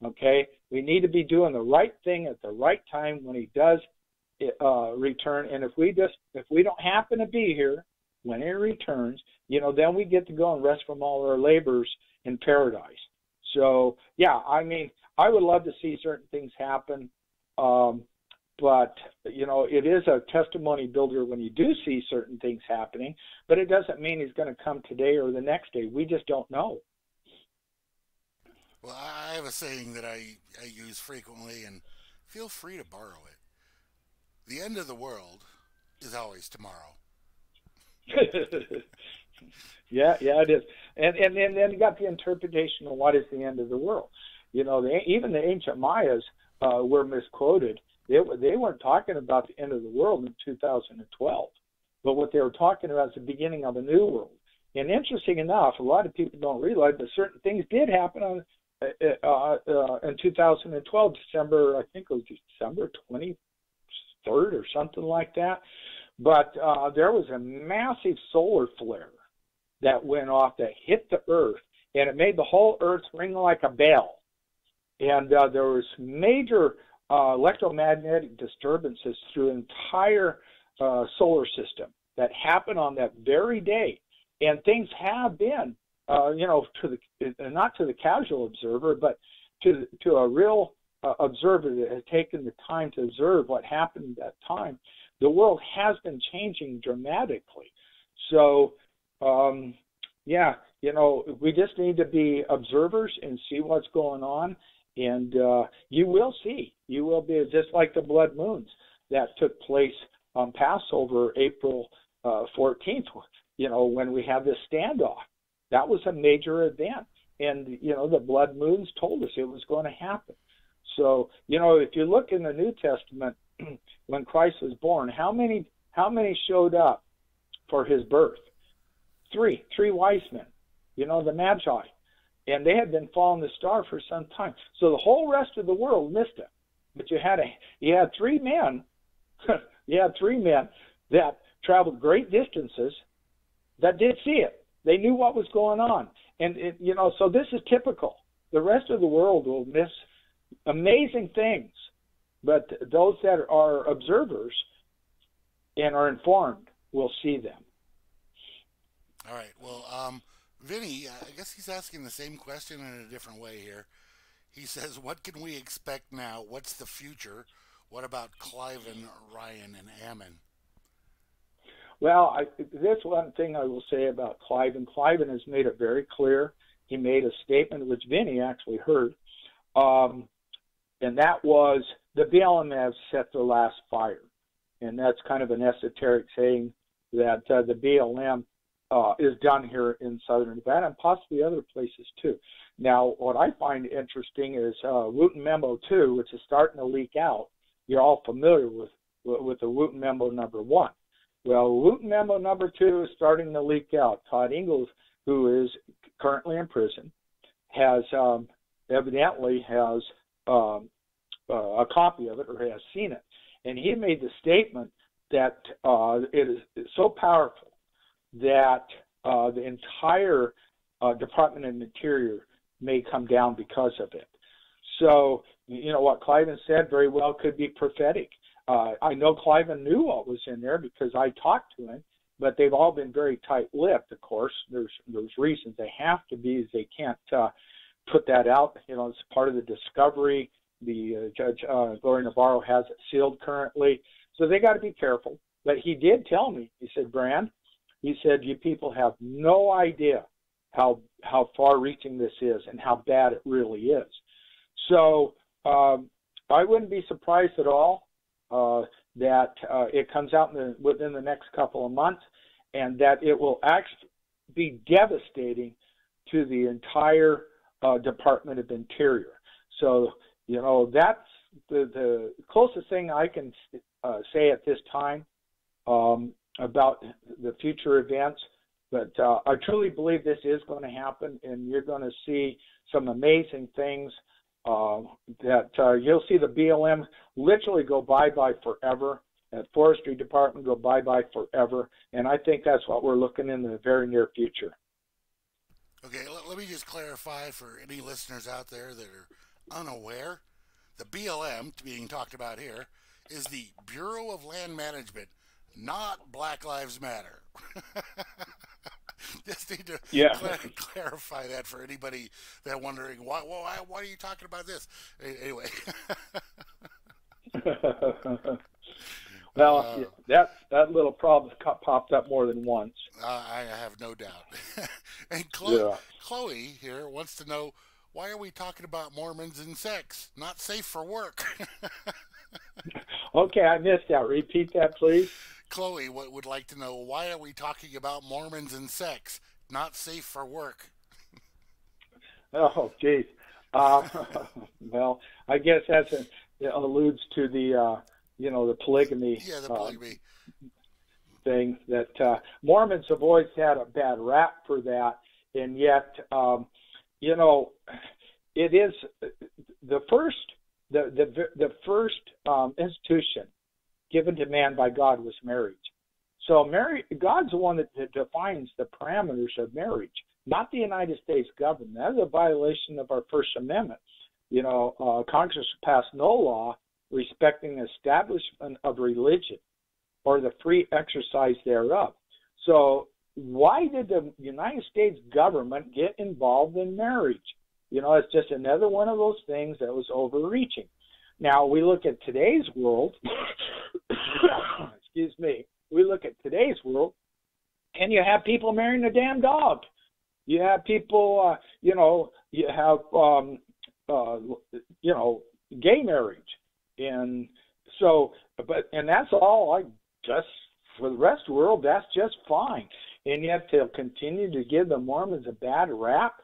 Okay, we need to be doing the right thing at the right time when He does return. And if we don't happen to be here when He returns, then we get to go and rest from all our labors in paradise. So yeah, I mean, I would love to see certain things happen, but it is a testimony builder when you do see certain things happening. But it doesn't mean He's going to come today or the next day. We just don't know. Well, I have a saying that I use frequently, and feel free to borrow it. The end of the world is always tomorrow. Yeah, it is. And then you got the interpretation of what is the end of the world. Even the ancient Mayas were misquoted. They weren't talking about the end of the world in 2012, but what they were talking about is the beginning of a new world. And interesting enough, a lot of people don't realize that certain things did happen in 2012, December, I think it was December 23rd or something like that. But there was a massive solar flare that went off that hit the Earth, and it made the whole Earth ring like a bell. And there was major electromagnetic disturbances through the entire solar system that happened on that very day. And things have been, not to the casual observer, but to a real observer that has taken the time to observe what happened at that time. The world has been changing dramatically. So, we just need to be observers and see what's going on. And you will see. You will be just like the blood moons that took place on Passover, April 14th, when we have this standoff. That was a major event. And, the blood moons told us it was going to happen. So, if you look in the New Testament, when Christ was born, how many showed up for His birth? Three wise men, the Magi. And they had been following the star for some time. So the whole rest of the world missed it. But you had three men, that traveled great distances that did see it. They knew what was going on. And, so this is typical. The rest of the world will miss amazing things. But those that are observers and are informed will see them. All right. Well, Vinny, I guess he's asking the same question in a different way here. He says, what can we expect now? What's the future? What about Cliven, Ryan, and Ammon? Well, there's one thing I will say about Cliven. Cliven has made it very clear. He made a statement which Vinny actually heard, and that was the bellerin have set their last fire. And that's kind of an esoteric saying that the BLM is done here in southern Nevada and possibly other places too. Now, what I find interesting is Wooten Memo 2, which is starting to leak out. You're all familiar with the Wooten Memo number 1. Well, Loot Memo number 2 is starting to leak out. Todd Ingalls, who is currently in prison, has evidently has a copy of it or has seen it. And he made the statement that it is so powerful that the entire Department of Interior may come down because of it. So, you know, what Cliven said very well could be prophetic. I know Cliven knew what was in there because I talked to him, but they've all been very tight-lipped, of course. There's reasons they have to be, as they can't put that out. You know, it's part of the discovery. The Judge Gloria Navarro has it sealed currently. So they got to be careful. But he did tell me, he said, Brand, he said, you people have no idea how far-reaching this is and how bad it really is. So I wouldn't be surprised at all that it comes out within the next couple of months, and that it will actually be devastating to the entire Department of Interior. So, you know, that's the closest thing I can say at this time about the future events. But I truly believe this is going to happen, and you're going to see some amazing things that you'll see the BLM literally go bye-bye forever, and Forestry Department go bye-bye forever, and I think that's what we're looking in the very near future. Okay, let me just clarify for any listeners out there that are unaware. The BLM, being talked about here, is the Bureau of Land Management, not Black Lives Matter. Just need to clarify that for anybody that's wondering, why are you talking about this? Anyway. Well, that little problem popped up more than once. I have no doubt. And Chloe here wants to know, why are we talking about Mormons and sex? Not safe for work. Okay, I missed that. Repeat that, please. Chloe would like to know, why are we talking about Mormons and sex? Not safe for work. Oh, geez. Well, I guess it alludes to the, the polygamy. Yeah, the polygamy thing that Mormons have always had a bad rap for that, and yet, it is the first institution given to man by God was marriage. So God's the one that defines the parameters of marriage, not the United States government. That is a violation of our First Amendment. Congress passed no law respecting the establishment of religion or the free exercise thereof. So why did the United States government get involved in marriage? It's just another one of those things that was overreaching. Now, we look at today's world, excuse me, we look at today's world, and you have people marrying a damn dog. You have people, you have, gay marriage. And so, and that's all for the rest of the world, that's just fine. And yet they'll continue to give the Mormons a bad rap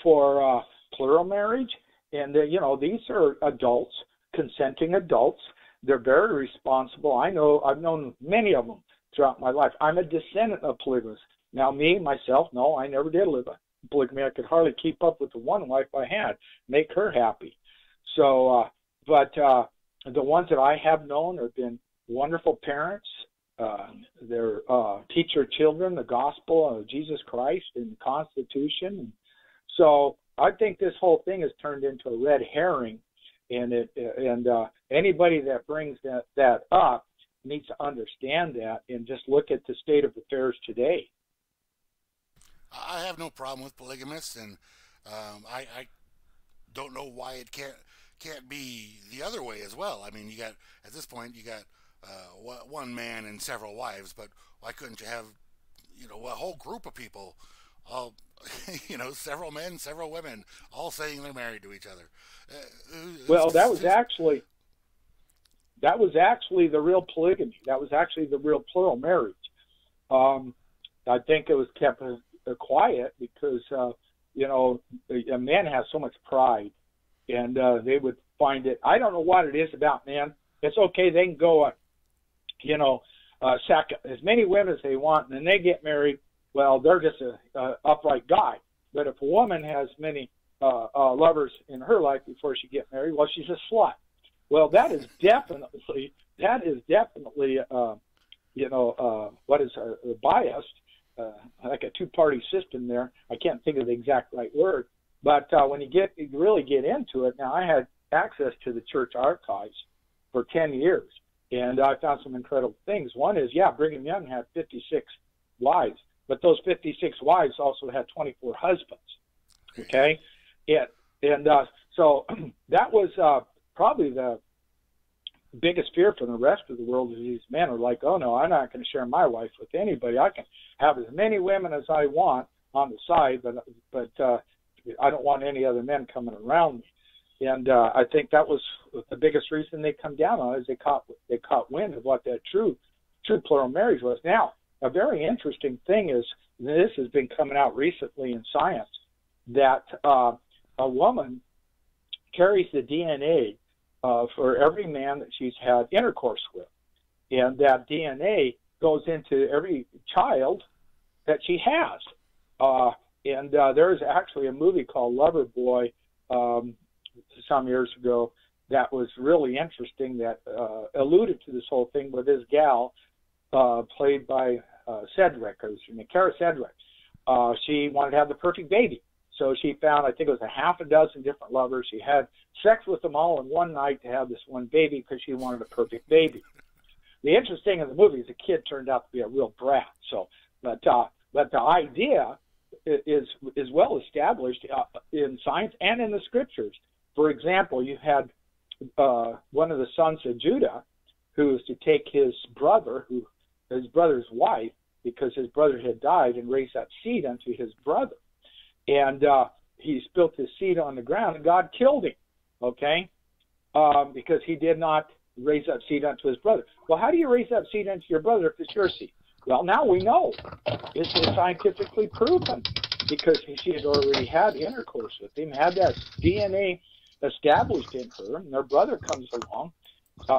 for plural marriage. And, these are adults, consenting adults. They're very responsible. I've known many of them throughout my life. I'm a descendant of polygamists. Now, myself, no, I never did live a polygamy. I could hardly keep up with the one wife I had, make her happy. So, but the ones that I have known have been wonderful parents. They're teach their children the gospel of Jesus Christ and the Constitution. So I think this whole thing has turned into a red herring, and anybody that brings that up needs to understand that and just look at the state of affairs today. I have no problem with polygamists, and I don't know why it can't be the other way as well. I mean, at this point you got one man and several wives, but why couldn't you have a whole group of people, all several men, several women, all saying they're married to each other? Well, that was actually the real polygamy. That was actually the real plural marriage. I think it was kept quiet because a man has so much pride, and they would find it. I don't know what it is about men. It's okay. They can go sack as many women as they want, and then they get married. Well, they're just a upright guy. But if a woman has many lovers in her life before she gets married, well, she's a slut. Well, that is definitely biased, like a two-party system there. I can't think of the exact right word. But when you really get into it, now I had access to the church archives for 10 years, and I found some incredible things. One is, Brigham Young had 56 wives, but those 56 wives also had 24 husbands. Okay, so that was probably the biggest fear for the rest of the world. Is these men are like, oh no, I'm not going to share my wife with anybody. I can have as many women as I want on the side, but I don't want any other men coming around me. And I think that was the biggest reason they come down on it, is they caught wind of what that true plural marriage was. Now, a very interesting thing is, this has been coming out recently in science, that a woman carries the DNA for every man that she's had intercourse with. And that DNA goes into every child that she has. And there's actually a movie called Loverboy some years ago that was really interesting, that alluded to this whole thing with this gal played by Cedric, Kara Cedric. She wanted to have the perfect baby. So she found, I think it was a half a dozen different lovers. She had sex with them all in one night to have this one baby because she wanted a perfect baby. The interesting in the movie is the kid turned out to be a real brat. So, but the idea is well established in science and in the scriptures. For example, you had one of the sons of Judah, who was to take his brother's wife, because his brother had died, and raise up seed unto his brother. And he spilt his seed on the ground, and God killed him, okay, because he did not raise up seed unto his brother. Well, how do you raise up seed unto your brother if it's your seed? Well, now we know. It's scientifically proven, because she had already had intercourse with him, had that DNA established in her, and their brother comes along,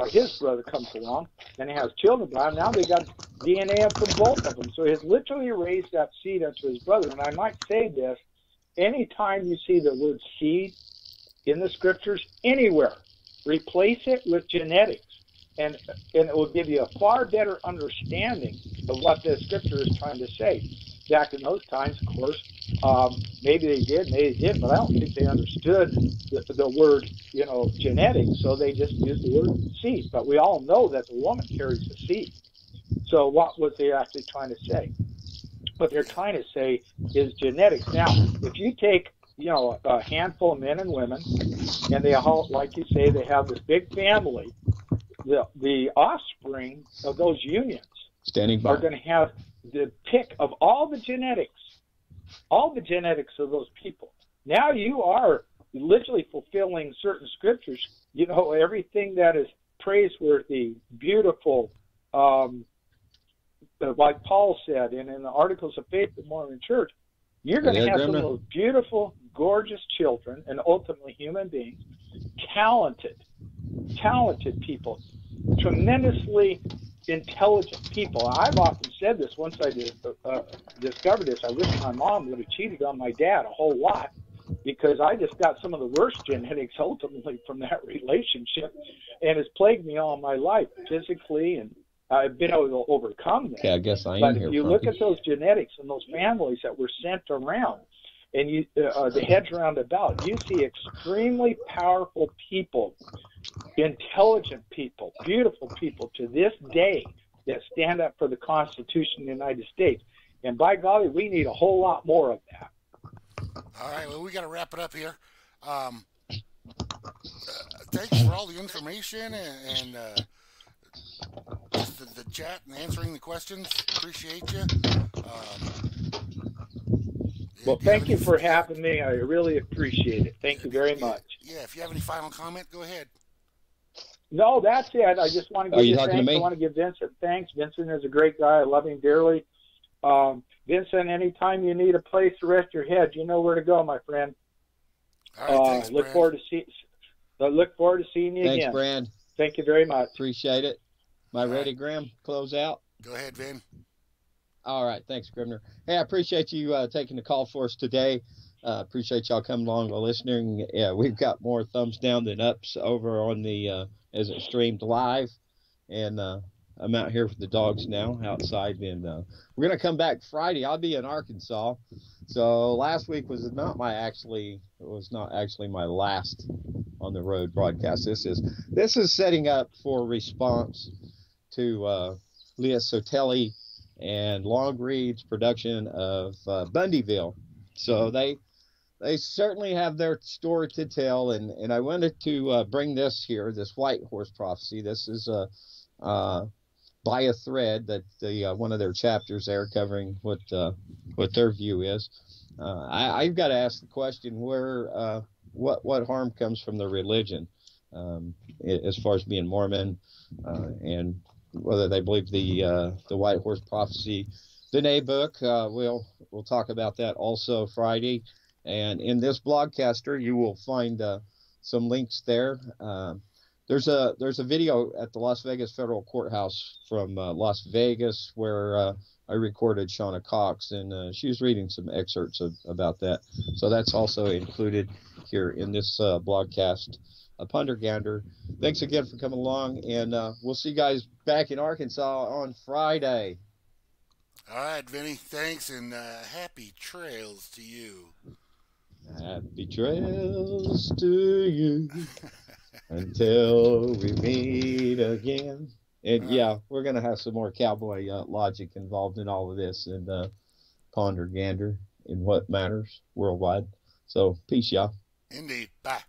his brother comes along, and he has children by him. Now they got DNA from both of them. So he has literally raised that seed unto his brother. And I might say this, anytime you see the word seed in the scriptures, anywhere, replace it with genetics, and it will give you a far better understanding of what the scripture is trying to say. Back in those times, of course, maybe they did, maybe they didn't, but I don't think they understood the word, genetics, so they just used the word seed. But we all know that the woman carries the seed. So what was they actually trying to say? What they're trying to say is genetics. Now, if you take, a handful of men and women, and they all, like you say, they have this big family, the offspring of those unions are going to have the pick of all the genetics of those people. Now you are literally fulfilling certain scriptures, everything that is praiseworthy, beautiful, like Paul said, and in the Articles of Faith of the Mormon Church, you're going to have some of those beautiful, gorgeous children, and ultimately human beings, talented people, tremendously intelligent people. I've often said this, once I discovered this, I wish my mom would have cheated on my dad a whole lot, because I just got some of the worst genetics ultimately from that relationship, and it's plagued me all my life, physically, and I've been able to overcome that. Okay, I guess I am but here. if you look at those genetics and those families that were sent around, and you the heads round about, you see extremely powerful people, intelligent people, beautiful people to this day that stand up for the Constitution of the United States. And by golly, we need a whole lot more of that. All right, well, we got to wrap it up here. Thanks for all the information and just the chat and answering the questions. Appreciate you. Well, thank you for having me. I really appreciate it. Thank you very much. Yeah, if you have any final comment, go ahead. No, that's it. I just want to give you thanks. I want to give Vincent thanks. Vincent is a great guy. I love him dearly. Vincent, anytime you need a place to rest your head, you know where to go, my friend. All right, thanks, look forward to seeing you again. Thanks, Brand. Thank you very much. Appreciate it. Am I All ready, right. Graham? Close out? Go ahead, Vin. All right. Thanks, Grimner. Hey, I appreciate you taking the call for us today. Appreciate y'all coming along and listening. Yeah, we've got more thumbs down than ups over on the as it streamed live. And I'm out here with the dogs now outside. And we're going to come back Friday. I'll be in Arkansas. So last week was not actually my last on the road broadcast. This is setting up for response to Leah Sotelli and Longread's production of Bundyville. So they certainly have their story to tell, and I wanted to bring this White Horse Prophecy. This is by a thread that one of their chapters there covering what their view is. I've got to ask the question what harm comes from the religion, as far as being Mormon, and whether they believe the White Horse Prophecy, the Nay book. We'll talk about that also Friday. And in this blogcaster, you will find some links there. There's a video at the Las Vegas Federal Courthouse from Las Vegas where I recorded Shauna Cox, and she was reading some excerpts about that. So that's also included here in this blogcast. Ponder Gander. Thanks again for coming along, and we'll see you guys back in Arkansas on Friday. All right, Vinny. Thanks, and happy trails to you. Happy trails to you until we meet again. And yeah, we're going to have some more cowboy logic involved in all of this, and Ponder Gander in what matters worldwide. So peace, y'all. Indeed. Bye.